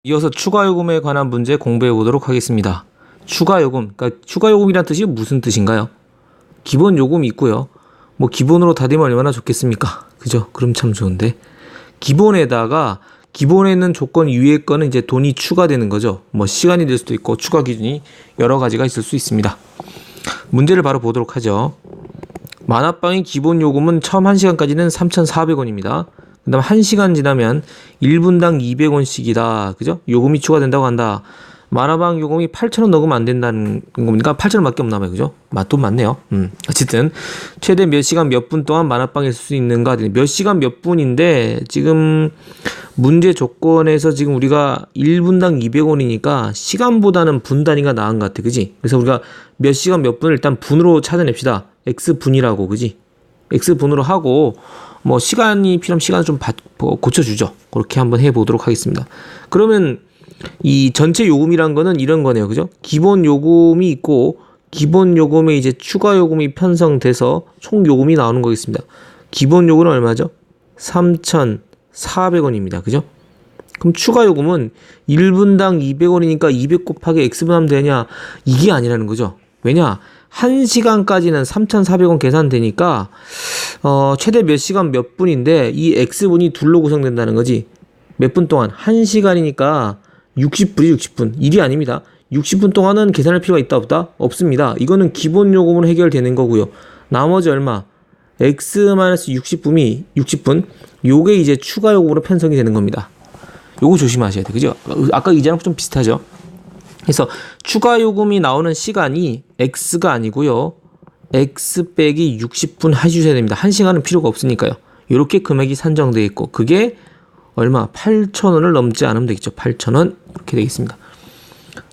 이어서 추가 요금에 관한 문제 공부해 보도록 하겠습니다. 추가 요금, 그러니까 추가 요금이란 뜻이 무슨 뜻인가요? 기본 요금이 있고요. 뭐 기본으로 다 되면 얼마나 좋겠습니까? 그죠? 그럼 참 좋은데. 기본에다가 기본에 있는 조건 위에 거는 이제 돈이 추가되는 거죠. 뭐 시간이 될 수도 있고 추가 기준이 여러 가지가 있을 수 있습니다. 문제를 바로 보도록 하죠. 만화방의 기본 요금은 처음 1시간까지는 3,400원입니다. 그 다음 1시간 지나면 1분당 200원씩이다. 그죠? 요금이 추가된다고 한다. 만화방 요금이 8,000원 넘으면 안 된다는 겁니까? 8,000원 밖에 없나 봐요. 그죠? 돈 많네요. 어쨌든 최대 몇 시간 몇 분 동안 만화방에 있을 수 있는가? 몇 시간 몇 분인데 지금 문제 조건에서 지금 우리가 1분당 200원이니까 시간보다는 분 단위가 나은 것 같아. 그지? 그래서 우리가 몇 시간 몇 분을 일단 분으로 찾아냅시다. X분이라고. 그지? X분으로 하고 뭐 시간이 필요하면 시간을 좀 고쳐주죠. 그렇게 한번 해보도록 하겠습니다. 그러면 이 전체 요금이란 거는 이런 거네요. 그죠? 기본 요금이 있고 기본 요금에 이제 추가 요금이 편성돼서 총 요금이 나오는 거겠습니다. 기본 요금은 얼마죠? 3,400원입니다. 그죠? 그럼 추가 요금은 1분당 200원이니까 200 곱하기 X분 하면 되냐? 이게 아니라는 거죠. 왜냐? 1시간까지는 3,400원 계산되니까 최대 몇 시간 몇 분인데 이 X분이 둘로 구성된다는 거지. 몇 분 동안? 1시간이니까 60분이 60분. 1이 아닙니다. 60분 동안은 계산할 필요가 있다 없다? 없습니다. 이거는 기본 요금으로 해결되는 거고요. 나머지 얼마? X-60분이 60분. 요게 이제 추가 요금으로 편성이 되는 겁니다. 요거 조심하셔야 돼. 그죠? 아까 이자랑 좀 비슷하죠? 그래서 추가 요금이 나오는 시간이 X가 아니고요. X 빼기 60분 해주셔야 됩니다. 1시간은 필요가 없으니까요. 이렇게 금액이 산정되어 있고 그게 얼마? 8,000원을 넘지 않으면 되겠죠. 8,000원 이렇게 되겠습니다.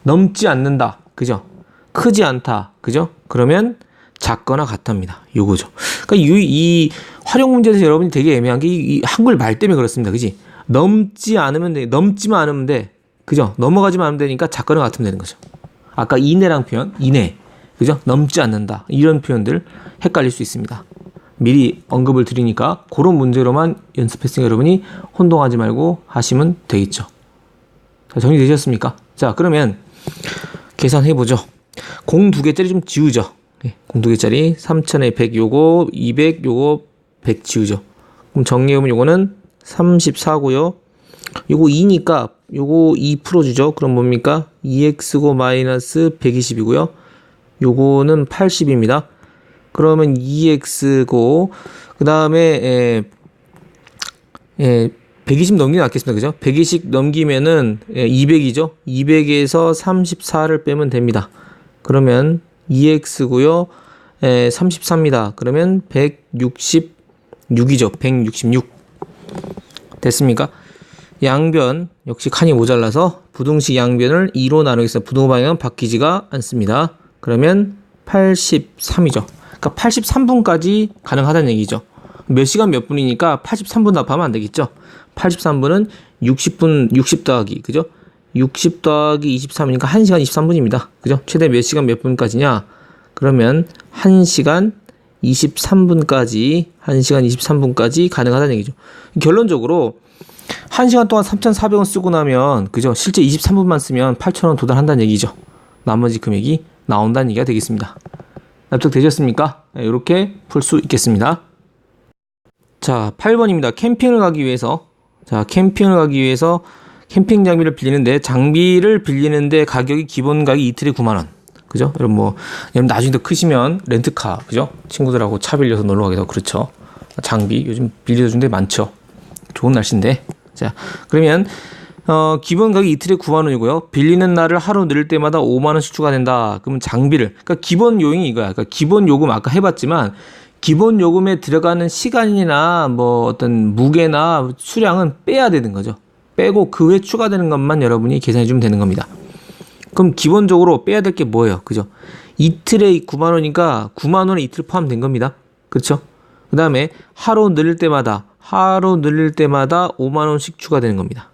넘지 않는다. 그죠? 크지 않다. 그죠? 그러면 작거나 같답니다. 요거죠. 그러니까 이 활용 문제에서 여러분이 되게 애매한 게 이 한글 말 때문에 그렇습니다. 그지? 넘지만 않으면 돼. 그죠? 넘어가지만 하면 되니까 작거나 같으면 되는 거죠. 아까 이내랑 표현, 이내. 그죠? 넘지 않는다. 이런 표현들 헷갈릴 수 있습니다. 미리 언급을 드리니까 그런 문제로만 연습했으니까 여러분이 혼동하지 말고 하시면 되겠죠. 자, 정리되셨습니까? 자, 그러면 계산해보죠. 공 2개짜리 좀 지우죠. 공 2개짜리 3,000에 100 요거 200 요거 100 지우죠. 그럼 정리해보면 요거는 34고요. 요거 2니까 요거 2 풀어주죠. 그럼 뭡니까? 2x고 마이너스 120이고요. 요거는 80입니다. 그러면 2x고 그 다음에 120 넘기면 낫겠습니다. 그죠? 120 넘기면은 200이죠. 200에서 34를 빼면 됩니다. 그러면 2x고요. 34입니다. 그러면 166이죠. 166 됐습니까? 양변 역시 칸이 모자라서 부등식 양변을 2로 나누겠습니다. 부등호 방향은 바뀌지가 않습니다. 그러면 83이죠. 그러니까 83분까지 가능하다는 얘기죠. 몇 시간 몇 분이니까 83분 답하면 안 되겠죠. 83분은 60분 60 더하기 그죠? 60 더하기 23이니까 1시간 23분입니다. 그죠? 최대 몇 시간 몇 분까지냐? 그러면 1시간 23분까지 1시간 23분까지 가능하다는 얘기죠. 결론적으로 1시간 동안 3,400원 쓰고 나면 그죠? 실제 23분만 쓰면 8,000원 도달한다는 얘기죠. 나머지 금액이 나온다는 얘기가 되겠습니다. 납득되셨습니까? 네, 이렇게 풀 수 있겠습니다. 자, 8번입니다. 캠핑을 가기 위해서 캠핑 장비를 빌리는데 가격이 기본 가격이 이틀에 9만원. 그죠? 여러분 나중에 더 크시면 렌트카, 그죠? 친구들하고 차 빌려서 놀러 가기도 그렇죠. 장비 요즘 빌려주는 데 많죠. 좋은 날씨인데. 자, 그러면 기본 가격이 이틀에 9만원이고요. 빌리는 날을 하루 늘릴 때마다 5만원씩 추가된다. 그러면 장비를, 그러니까 기본 요금이 이거야. 그러니까 기본 요금 아까 해봤지만 기본 요금에 들어가는 시간이나 뭐 어떤 무게나 수량은 빼야 되는 거죠. 빼고 그 외에 추가되는 것만 여러분이 계산해 주면 되는 겁니다. 그럼 기본적으로 빼야 될 게 뭐예요? 그죠? 이틀에 9만원이니까 9만원에 이틀 포함된 겁니다. 그렇죠? 그 다음에 하루 늘릴 때마다 5만원씩 추가되는 겁니다.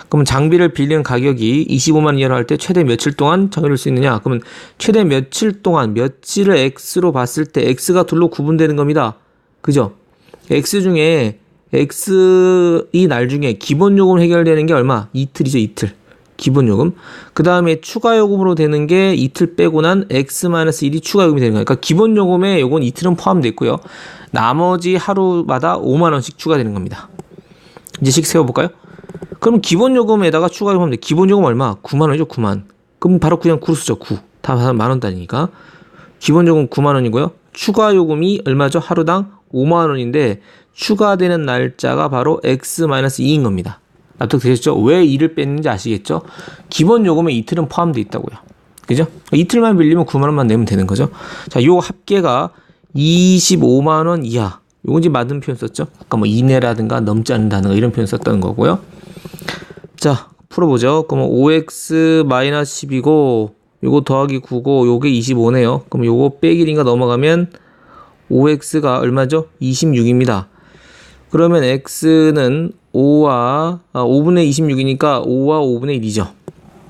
그럼 장비를 빌리는 가격이 25만 이하로 할 때 최대 며칠 동안 정해줄 수 있느냐? 그러면 최대 며칠 동안 며칠을 X로 봤을 때 X가 둘로 구분되는 겁니다. 그죠? X 중에 X이 날 중에 기본 요금 해결되는 게 얼마? 이틀이죠, 이틀. 기본 요금. 그 다음에 추가 요금으로 되는 게 이틀 빼고 난 X-1이 추가 요금이 되는 거예요. 그러니까 기본 요금에 요건 이틀은 포함되어 있고요. 나머지 하루마다 5만 원씩 추가되는 겁니다. 이제씩 세워볼까요? 그럼 기본 요금에다가 추가 요금 하면 돼. 기본 요금 얼마? 9만 원이죠, 9만. 그럼 바로 그냥 9로 쓰죠, 9. 다 만 원 단위니까. 기본 요금 9만 원이고요. 추가 요금이 얼마죠? 하루당 5만 원인데 추가되는 날짜가 바로 X-2인 겁니다. 납득되셨죠? 왜 2를 뺐는지 아시겠죠? 기본 요금에 이틀은 포함되어 있다고요. 그죠? 이틀만 빌리면 9만 원만 내면 되는 거죠. 자, 요 합계가 25만 원 이하. 요건 이제 맞는 표현 썼죠? 아까 뭐 이내라든가 넘지 않는다든가 이런 표현 썼다는 거고요. 자, 풀어보죠. 그러면 5x-10이고 요거 더하기 9고 요게 25네요. 그럼 요거 빼기 1인가 넘어가면 5x가 얼마죠? 26입니다. 그러면 x는 5분의 26이니까 5와 5분의 1이죠.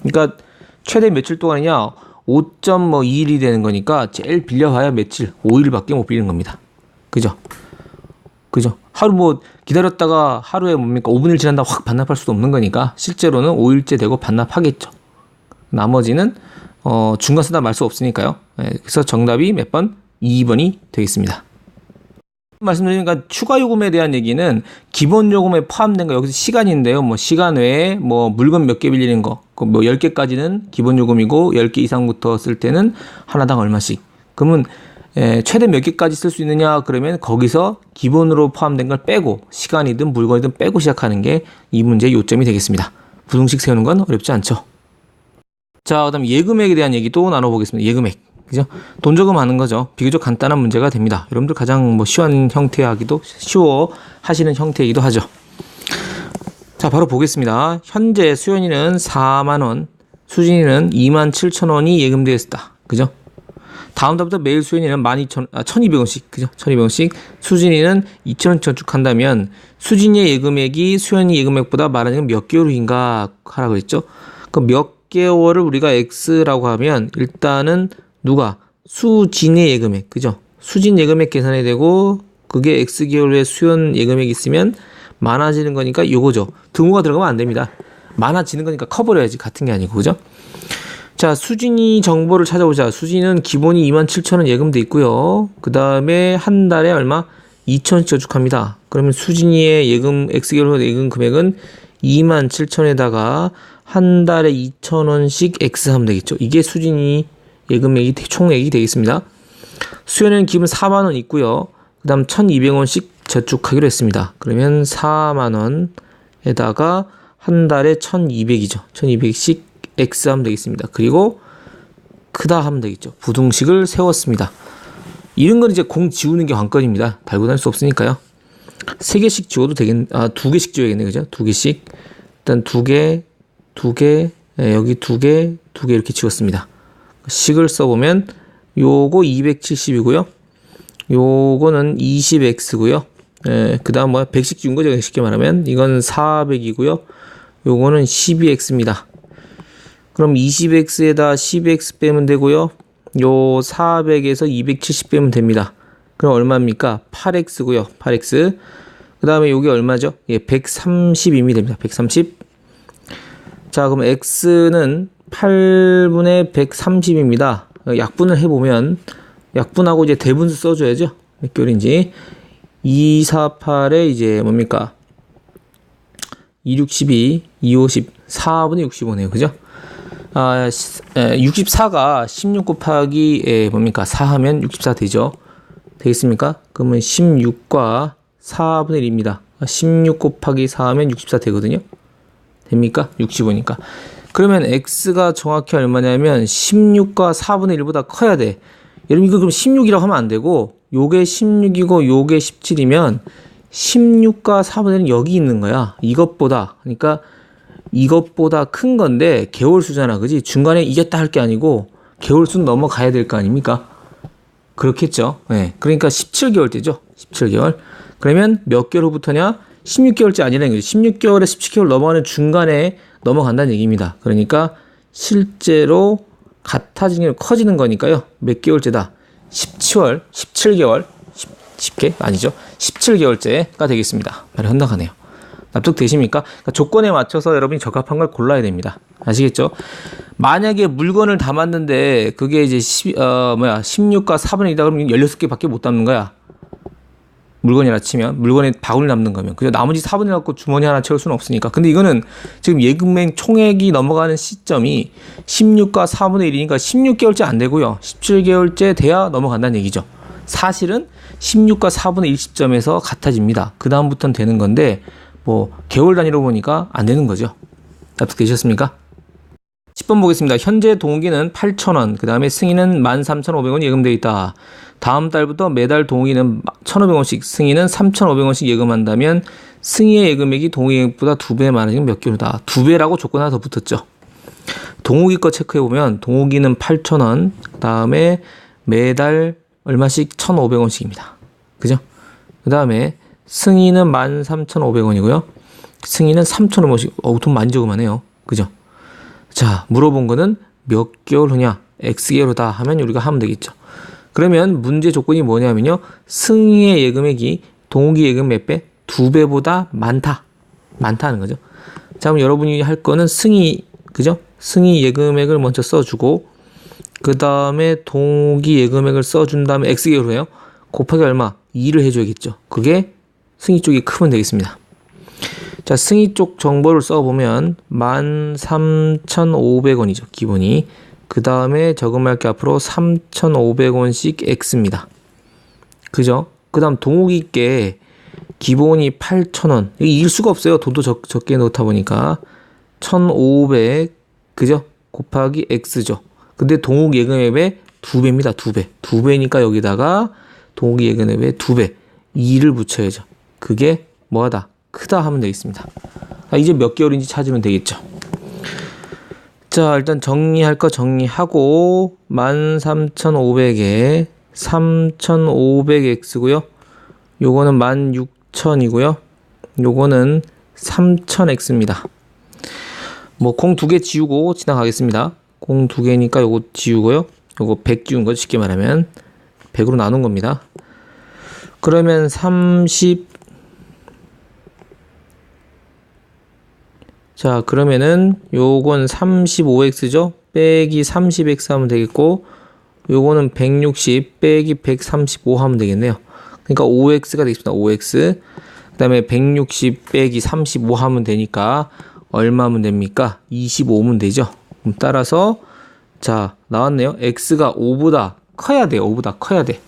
그러니까 최대 며칠 동안이냐? 5.21이 되는 거니까 제일 빌려봐야 며칠? 5일밖에 못 빌리는 겁니다. 그죠? 그죠? 하루 뭐 기다렸다가 하루에 뭡니까? 5분을 지난다 확 반납할 수도 없는 거니까 실제로는 5일째 되고 반납하겠죠. 나머지는 중간 쓰다 말 수 없으니까요. 그래서 정답이 몇 번? 2번이 되겠습니다. 말씀드리니까 추가 요금에 대한 얘기는 기본 요금에 포함된 거 여기서 시간인데요. 뭐 시간 외에 뭐 물건 몇 개 빌리는 거, 뭐 10개까지는 기본 요금이고 10개 이상부터 쓸 때는 하나당 얼마씩. 그러면 최대 몇 개까지 쓸 수 있느냐 그러면 거기서 기본으로 포함된 걸 빼고 시간이든 물건이든 빼고 시작하는 게 이 문제의 요점이 되겠습니다. 부등식 세우는 건 어렵지 않죠. 자, 그다음 예금액에 대한 얘기도 나눠보겠습니다. 예금액. 그죠? 돈 저금하는 거죠. 비교적 간단한 문제가 됩니다. 여러분들 가장 뭐 쉬운 형태하기도 쉬워 하시는 형태이기도 하죠. 자, 바로 보겠습니다. 현재 수연이는 4만 원, 수진이는 2만 7천 원이 예금되어 있다. 그죠? 다음 달부터 매일 수연이는 1,200원씩, 그죠? 1,200원씩, 수진이는 2,000원 저축한다면 수진이의 예금액이 수연이 예금액보다 많아지는 몇 개월 후인가 하라고 했죠. 그 몇 개월을 우리가 X라고 하면 일단은 누가? 수진의 예금액, 그죠? 수진 예금액 계산이 되고 그게 X개월 후에 수연 예금액이 있으면 많아지는 거니까 요거죠. 등호가 들어가면 안 됩니다. 많아지는 거니까 커버려야지. 같은 게 아니고, 그죠? 자, 수진이 정보를 찾아보자. 수진은 기본이 27,000원 예금돼 있고요. 그 다음에 한 달에 얼마? 2,000원씩 저축합니다. 그러면 수진이의 예금, X개월 후 예금 금액은 27,000원에다가 한 달에 2,000원씩 X 하면 되겠죠. 이게 수진이 예금액이 총액이 되겠습니다. 수연은 기본 4만 원 있고요. 그 다음 1,200원씩 저축하기로 했습니다. 그러면 4만 원에다가 한 달에 1,200이죠. 1,200씩 X 하면 되겠습니다. 그리고 크다 하면 되겠죠. 부등식을 세웠습니다. 이런 건 이제 공 지우는 게 관건입니다. 달고 다닐 수 없으니까요. 3개씩 지워도 되겠네. 2개씩 지워야겠네. 그죠? 2개씩. 일단 2개, 여기 2개 이렇게 지웠습니다. 식을 써보면 요거 270이고요. 요거는 20x고요. 그 다음 뭐야? 100씩 지운 거죠. 쉽게 말하면 이건 400이고요. 요거는 12x입니다. 그럼 20x에다 12x 빼면 되고요. 요 400에서 270 빼면 됩니다. 그럼 얼마입니까? 8x고요. 8x. 그 다음에 요게 얼마죠? 130임이 됩니다. 130. 자, 그럼 x는 8분의 130입니다. 약분을 해보면 약분하고 이제 대분수 써줘야죠. 몇 개월인지. 248에 이제 뭡니까? 262, 250, 4분의 65네요. 그죠? 64가 16 곱하기 뭡니까? 4 하면 64 되죠. 되겠습니까? 그러면 16과 4분의 1입니다. 16 곱하기 4 하면 64 되거든요. 됩니까? 65니까. 그러면 x가 정확히 얼마냐면 16과 4분의 1보다 커야 돼. 여러분 이거 그럼 16이라고 하면 안 되고 요게 16이고 요게 17이면 16과 4분의 1은 여기 있는 거야. 이것보다. 그러니까 이것보다 큰 건데 개월수잖아. 그지? 중간에 이겼다 할 게 아니고 개월수는 넘어가야 될 거 아닙니까? 그렇겠죠. 네. 그러니까 17개월째죠. 17개월. 그러면 몇 개월 후부터냐? 16개월째 아니라는 거죠. 16개월에 17개월 넘어가는 중간에 넘어간다는 얘기입니다. 그러니까 실제로 같아지는 게 커지는 거니까요. 몇 개월째다? 17개월. 쉽게 아니죠. 17개월째가 되겠습니다. 말이 혼나가네요. 납득되십니까? 그러니까 조건에 맞춰서 여러분이 적합한 걸 골라야 됩니다. 아시겠죠? 만약에 물건을 담았는데 그게 이제 16과 4분의 1이다 그러면 16개밖에 못 담는 거야. 물건이라 치면 물건에 바구니 남는 거면 그죠? 나머지 4분의 1 갖고 주머니 하나 채울 수는 없으니까. 근데 이거는 지금 예금액 총액이 넘어가는 시점이 16과 4분의 1이니까 16개월째 안 되고요. 17개월째 돼야 넘어간다는 얘기죠. 사실은 16과 4분의 1 시점에서 같아집니다. 그 다음부터는 되는 건데 뭐 개월 단위로 보니까 안 되는 거죠. 납득되셨습니까? 10번 보겠습니다. 현재 동기는 8,000원, 그 다음에 승인은 13,500원 예금되어 있다. 다음 달부터 매달 동기는 1,500원씩, 승인은 3,500원씩 예금한다면 승희의 예금액이 동기액보다 2배 많아지면 몇 개월이다. 2배라고 조건 하나 더 붙었죠. 동욱이 거 체크해보면 동욱이는 8,000원, 그 다음에 매달 얼마씩 1,500원씩입니다. 그죠? 그 다음에 승희는 13,500원이고요. 승희는 3,500원씩. 돈 많이 저금하네요. 그죠? 자, 물어본 거는 몇 개월 후냐? X개월이다 하면 우리가 하면 되겠죠. 그러면 문제 조건이 뭐냐면요. 승희의 예금액이 동욱이 예금 몇 배? 2배보다 많다는 거죠. 자, 그럼 여러분이 할 거는 승희, 그죠? 승희 예금액을 먼저 써주고 그 다음에 동욱이 예금액을 써준 다음에 X개월 후에요. 곱하기 얼마? 2를 해줘야겠죠. 그게 승희 쪽이 크면 되겠습니다. 자, 승희 쪽 정보를 써보면 13,500원이죠. 기본이. 그 다음에 저금할 게 앞으로 3,500원씩 X입니다. 그죠? 그 다음 동욱이께 기본이 8,000원. 이게 이길 수가 없어요. 돈도 적게 넣다 보니까. 1,500, 그죠? 곱하기 X죠. 근데 동욱 예금액의 2배입니다. 2배. 2배니까 여기다가 동욱이 예금액의 2배. 2를 붙여야죠. 그게 뭐하다? 크다 하면 되겠습니다. 이제 몇 개월인지 찾으면 되겠죠. 자, 일단 정리할 거 정리하고 13,500에 3,500X고요. 요거는 16,000이고요. 요거는 3,000X입니다. 뭐 공 2개 지우고 지나가겠습니다. 공 2개니까 요거 지우고요. 요거 100 지운 거죠. 쉽게 말하면 100으로 나눈 겁니다. 그러면 30, 자, 그러면은 요건 35X죠. 빼기 30X 하면 되겠고 요거는 160 빼기 135 하면 되겠네요. 그러니까 5X가 되겠습니다. 5X. 그 다음에 160 빼기 35 하면 되니까 얼마 하면 됩니까? 25면 되죠. 그럼 따라서 자, 나왔네요. X가 5보다 커야 돼요. 5보다 커야 돼.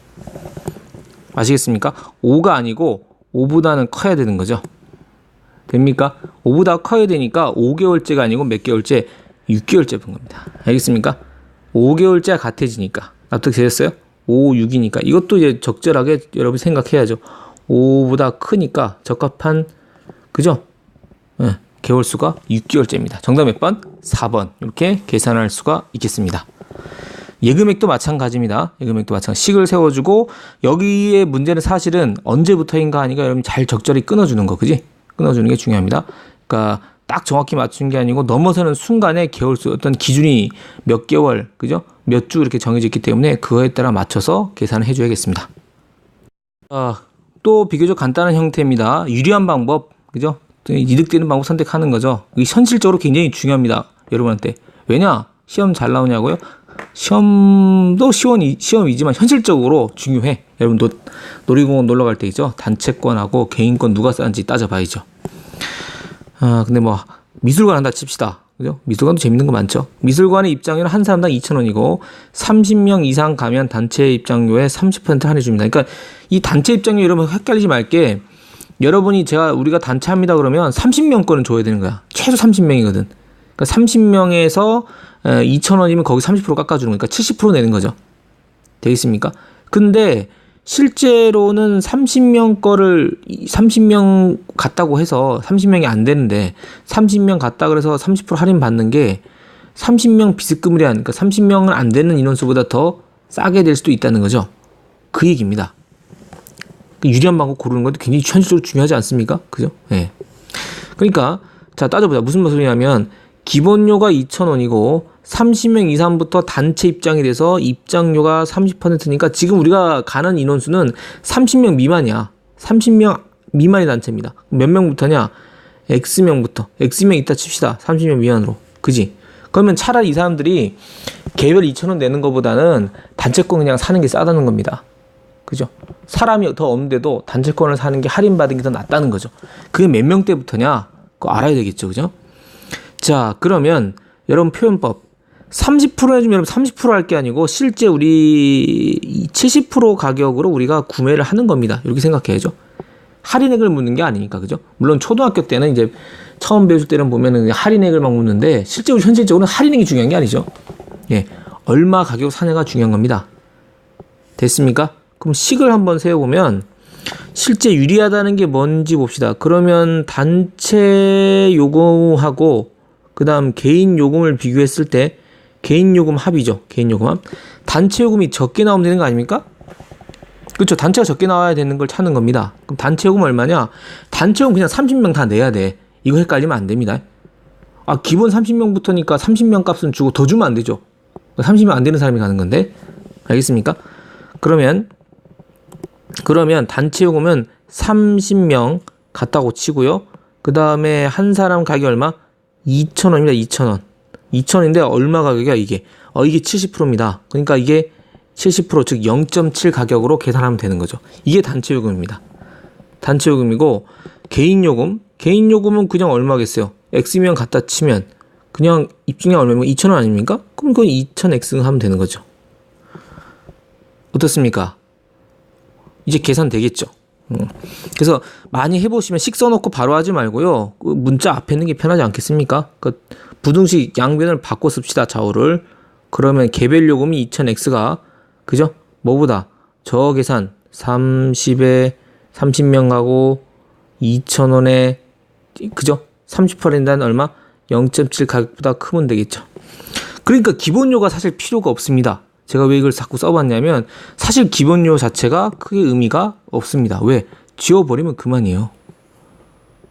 아시겠습니까? 5가 아니고 5보다는 커야 되는 거죠. 됩니까? 5보다 커야 되니까 5개월째가 아니고 몇 개월째? 6개월째 본 겁니다. 알겠습니까? 5개월째가 같아지니까. 납득되셨어요? 5, 6이니까. 이것도 이제 적절하게 여러분 생각해야죠. 5보다 크니까 적합한, 그죠? 네, 개월 수가 6개월째입니다. 정답 몇 번? 4번. 이렇게 계산할 수가 있겠습니다. 예금액도 마찬가지입니다. 예금액도 마찬가지. 식을 세워주고 여기에 문제는 사실은 언제부터인가 하니까 여러분 잘 적절히 끊어주는 거, 그지? 끊어주는 게 중요합니다. 그러니까 딱 정확히 맞춘 게 아니고 넘어서는 순간에 개월수 어떤 기준이 몇 개월, 그죠? 몇 주 이렇게 정해져 있기 때문에 그거에 따라 맞춰서 계산을 해줘야겠습니다. 또 비교적 간단한 형태입니다. 유리한 방법, 그죠? 이득되는 방법 선택하는 거죠. 이게 현실적으로 굉장히 중요합니다. 여러분한테. 왜냐? 시험 잘 나오냐고요? 시험도 시험이지만 현실적으로 중요해. 여러분 놀이공원 놀러 갈 때 있죠. 단체권하고 개인권 누가 싼지 따져봐야죠. 근데 뭐 미술관 한다 칩시다. 그죠? 미술관도 재밌는 거 많죠. 미술관의 입장료는 한 사람당 2,000원이고 30명 이상 가면 단체 입장료에 30% 할인해 줍니다. 그러니까 이 단체 입장료 여러분 헷갈리지 말게. 여러분이 우리가 단체 합니다 그러면 30명 거는 줘야 되는 거야. 최소 30명이거든. 그러니까 30명에서 2,000원이면 거기 30% 깎아주는 거니까 70% 내는 거죠. 되겠습니까? 근데 실제로는 30명 거를 30명 갔다고 해서 30명이 안 되는데 30명 갔다 그래서 30% 할인 받는 게 30명 비스무리한, 그러니까 30명은 안 되는 인원수보다 더 싸게 될 수도 있다는 거죠. 그 얘기입니다. 유리한 방법 고르는 것도 굉장히 현실적으로 중요하지 않습니까? 그죠? 네. 그러니까 자, 따져보자. 무슨 소리냐면 기본료가 2,000원이고 30명 이상부터 단체 입장이 돼서 입장료가 30%니까 지금 우리가 가는 인원수는 30명 미만이야. 30명 미만의 단체입니다. 몇 명부터냐? X명부터. X명 있다 칩시다. 30명 미만으로. 그지? 그러면 차라리 이 사람들이 개별 2,000원 내는 것보다는 단체권 그냥 사는 게 싸다는 겁니다. 그죠? 사람이 더 없는데도 단체권을 사는 게 할인받은 게 더 낫다는 거죠. 그게 몇 명대부터냐? 그거 알아야 되겠죠. 그죠? 자, 그러면 여러분 표현법 30% 해주면 여러분 30% 할 게 아니고 실제 우리 70% 가격으로 우리가 구매를 하는 겁니다. 이렇게 생각해야죠. 할인액을 묻는 게 아니니까. 그죠? 물론 초등학교 때는 이제 처음 배우실 때는 보면은 할인액을 막 묻는데 실제 현실적으로는 할인액이 중요한 게 아니죠. 예. 얼마 가격 사냐가 중요한 겁니다. 됐습니까? 그럼 식을 한번 세워보면 실제 유리하다는 게 뭔지 봅시다. 그러면 단체 요금하고 그 다음 개인 요금을 비교했을 때 개인 요금 합이죠. 개인 요금 합. 단체 요금이 적게 나오면 되는 거 아닙니까? 그렇죠. 단체가 적게 나와야 되는 걸 찾는 겁니다. 그럼 단체 요금 얼마냐? 단체 요금 그냥 30명 다 내야 돼. 이거 헷갈리면 안 됩니다. 아, 기본 30명부터니까 30명 값은 주고 더 주면 안 되죠. 30명 안 되는 사람이 가는 건데. 알겠습니까? 그러면 단체 요금은 30명 같다고 치고요. 그 다음에 한 사람 가격이 얼마? 2,000원입니다. 2,000원. 2,000원인데 얼마 가격이야 이게? 이게 70%입니다. 그러니까 이게 70% 즉 0.7 가격으로 계산하면 되는 거죠. 이게 단체 요금입니다. 단체 요금이고 개인 요금은 그냥 얼마겠어요? X면 갖다 치면 그냥 입증량 얼마면 2,000원 아닙니까? 그럼 그건 2,000X 하면 되는 거죠. 어떻습니까? 이제 계산 되겠죠. 그래서 많이 해보시면 식 써놓고 바로 하지 말고요. 그 문자 앞에 있는 게 편하지 않겠습니까? 그 부등식 양변을 바꿔 씁시다. 좌우를. 그러면 개별 요금이 2,000X가 그죠? 뭐보다 저 계산 30명 가고 2,000원에 그죠? 30%인다는 얼마? 0.7 가격보다 크면 되겠죠. 그러니까 기본료가 사실 필요가 없습니다. 제가 왜 이걸 자꾸 써봤냐면 사실 기본료 자체가 크게 의미가 없습니다. 왜? 지워버리면 그만이에요.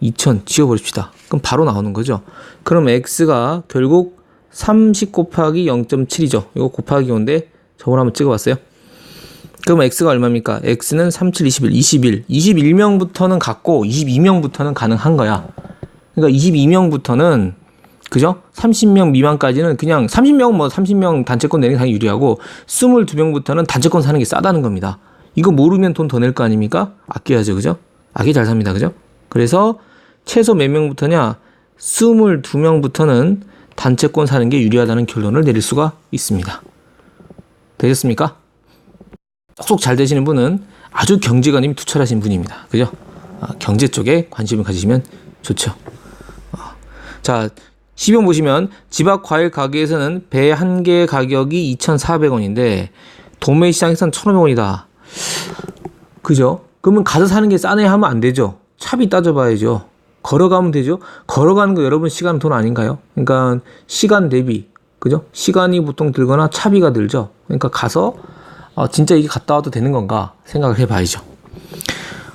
2,000 지워버립시다. 그럼 바로 나오는 거죠. 그럼 X가 결국 30 곱하기 0.7이죠. 이거 곱하기 5인데 저걸 한번 찍어봤어요. 그럼 X가 얼마입니까? X는 37, 21. 21명부터는 갔고 22명부터는 가능한 거야. 그러니까 22명부터는 그죠? 30명 미만까지는 그냥 30명 단체권 내는 게 당연히 유리하고 22명부터는 단체권 사는 게 싸다는 겁니다. 이거 모르면 돈 더 낼 거 아닙니까? 아껴야죠. 그죠? 아끼 잘 삽니다. 그죠? 그래서 최소 몇 명부터냐? 22명부터는 단체권 사는 게 유리하다는 결론을 내릴 수가 있습니다. 되셨습니까? 쏙 잘 되시는 분은 아주 경제관념이 투철하신 분입니다. 그죠? 경제 쪽에 관심을 가지시면 좋죠. 자, 10번 보시면 집 앞 과일 가게에서는 배 한 개의 가격이 2,400원인데 도매 시장에서는 1,500원이다. 그죠? 그러면 가서 사는 게 싸네 하면 안 되죠. 차비 따져봐야죠. 걸어가면 되죠. 걸어가는 거 여러분 시간 돈 아닌가요? 그러니까 시간 대비 그죠? 시간이 보통 들거나 차비가 들죠. 그러니까 가서 진짜 이게 갔다 와도 되는 건가 생각을 해봐야죠.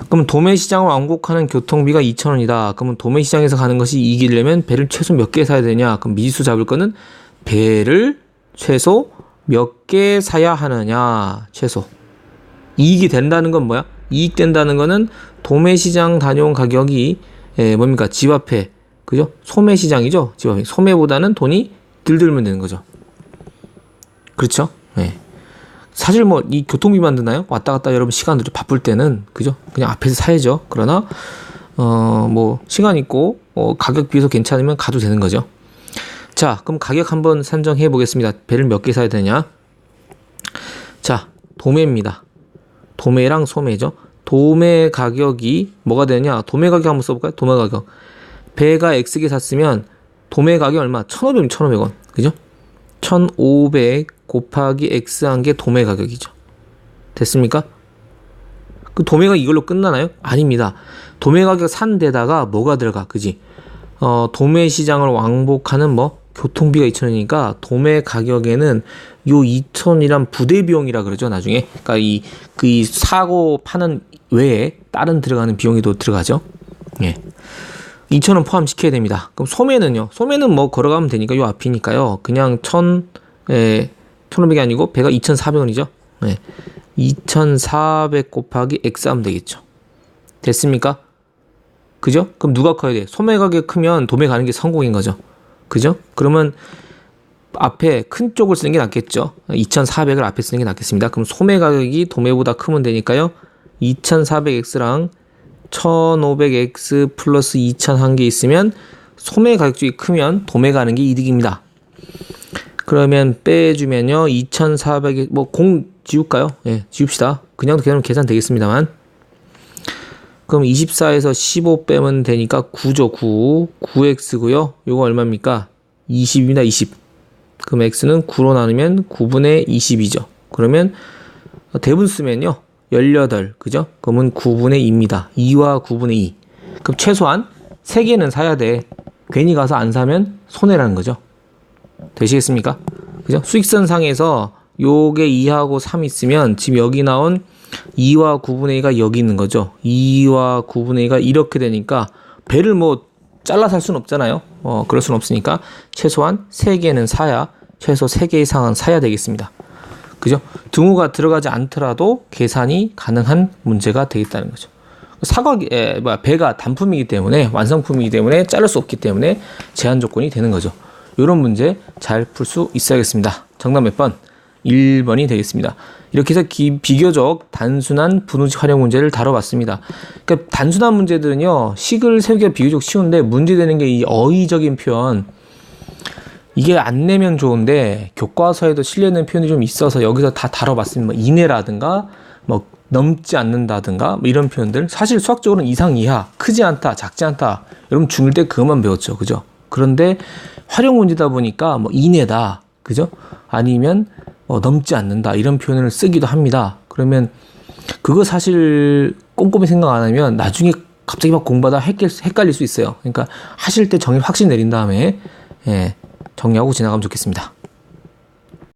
그럼 도매시장을 왕복하는 교통비가 2,000원이다. 그러면 도매시장에서 가는 것이 이기려면 배를 최소 몇 개 사야 되냐? 그럼 미지수 잡을 거는 배를 최소 몇 개 사야 하느냐? 최소. 이익이 된다는 건 뭐야? 이익 된다는 거는 도매시장 다녀온 가격이 뭡니까? 집 앞에 그죠? 소매시장이죠. 집 앞에 소매보다는 돈이 덜 들면 되는 거죠. 그렇죠? 네. 사실 뭐 이 교통비만 드나요? 왔다 갔다 여러분 시간들이 바쁠 때는 그죠? 그냥 앞에서 사야죠. 그러나 뭐 시간 있고 가격 비해서 괜찮으면 가도 되는 거죠. 자, 그럼 가격 한번 산정해 보겠습니다. 배를 몇 개 사야 되냐? 자, 도매입니다. 도매랑 소매죠. 도매 가격이 뭐가 되냐? 도매 가격 한번 써볼까요? 도매 가격. 배가 X개 샀으면 도매 가격이 얼마? 1,500원, 1,500원. 그죠? 1,500 곱하기 X 한 게 도매 가격이죠. 됐습니까? 그 도매가 이걸로 끝나나요? 아닙니다. 도매 가격 산 데다가 뭐가 들어가? 그지? 도매 시장을 왕복하는 뭐 교통비가 2,000원이니까 도매 가격에는 요 2,000원이란 부대 비용이라 그러죠. 나중에. 그러니까 이 사고 파는 외에 다른 들어가는 비용이 또 들어가죠. 예. 2,000원 포함시켜야 됩니다. 그럼 소매는요? 소매는 뭐 걸어가면 되니까 요 앞이니까요. 그냥 1,500이 아니고 배가 2,400원이죠. 네. 2,400 곱하기 X 하면 되겠죠. 됐습니까? 그죠? 그럼 누가 커야 돼? 소매 가격 크면 도매 가는 게 성공인 거죠. 그죠? 그러면 앞에 큰 쪽을 쓰는 게 낫겠죠. 2,400을 앞에 쓰는 게 낫겠습니다. 그럼 소매 가격이 도매보다 크면 되니까요. 2,400X랑 1,500X 플러스 2,000 한 개 있으면 소매 가격 쪽이 크면 도매 가는 게 이득입니다. 그러면 빼주면요. 2,400, 뭐 공 지울까요? 예, 지웁시다. 그냥 계산 되겠습니다만. 그럼 24에서 15 빼면 되니까 9죠. 9x고요. 요거 얼마입니까? 20입니다. 20. 그럼 x는 9로 나누면 9분의 20이죠. 그러면 대분 쓰면요. 18. 그죠? 그러면 9분의 2입니다. 2와 9분의 2. 그럼 최소한 3개는 사야 돼. 괜히 가서 안 사면 손해라는 거죠. 되시겠습니까? 그죠? 수익선상에서 요게 2하고 3 있으면 지금 여기 나온 2와 9분의 2가 여기 있는 거죠. 2와 9분의 2가 이렇게 되니까 배를 뭐 잘라 살 수는 없잖아요. 그럴 수는 없으니까 최소한 3개는 사야, 최소 3개 이상은 사야 되겠습니다. 그죠? 등호가 들어가지 않더라도 계산이 가능한 문제가 되겠다는 거죠. 배가 단품이기 때문에, 완성품이기 때문에 자를 수 없기 때문에 제한 조건이 되는 거죠. 이런 문제 잘 풀 수 있어야겠습니다. 정답 몇 번? 1번이 되겠습니다. 이렇게 해서 비교적 단순한 분우식 활용 문제를 다뤄봤습니다. 그러니까 단순한 문제들은요, 식을 세우기가 비교적 쉬운데 문제되는 게 이 어휘적인 표현, 이게 안 내면 좋은데 교과서에도 실려있는 표현이 좀 있어서 여기서 다 다뤄봤습니다. 뭐 이내라든가 뭐 넘지 않는다든가 뭐 이런 표현들, 사실 수학적으로는 이상 이하, 크지 않다, 작지 않다, 여러분 중1 때 그것만 배웠죠. 그죠? 그런데 활용 문제다 보니까 뭐 이내다, 그죠? 아니면 넘지 않는다, 이런 표현을 쓰기도 합니다. 그러면 그거 사실 꼼꼼히 생각 안 하면 나중에 갑자기 막 공부하다 헷갈릴 수 있어요. 그러니까 하실 때 정의 확실히 내린 다음에 정리하고 지나가면 좋겠습니다.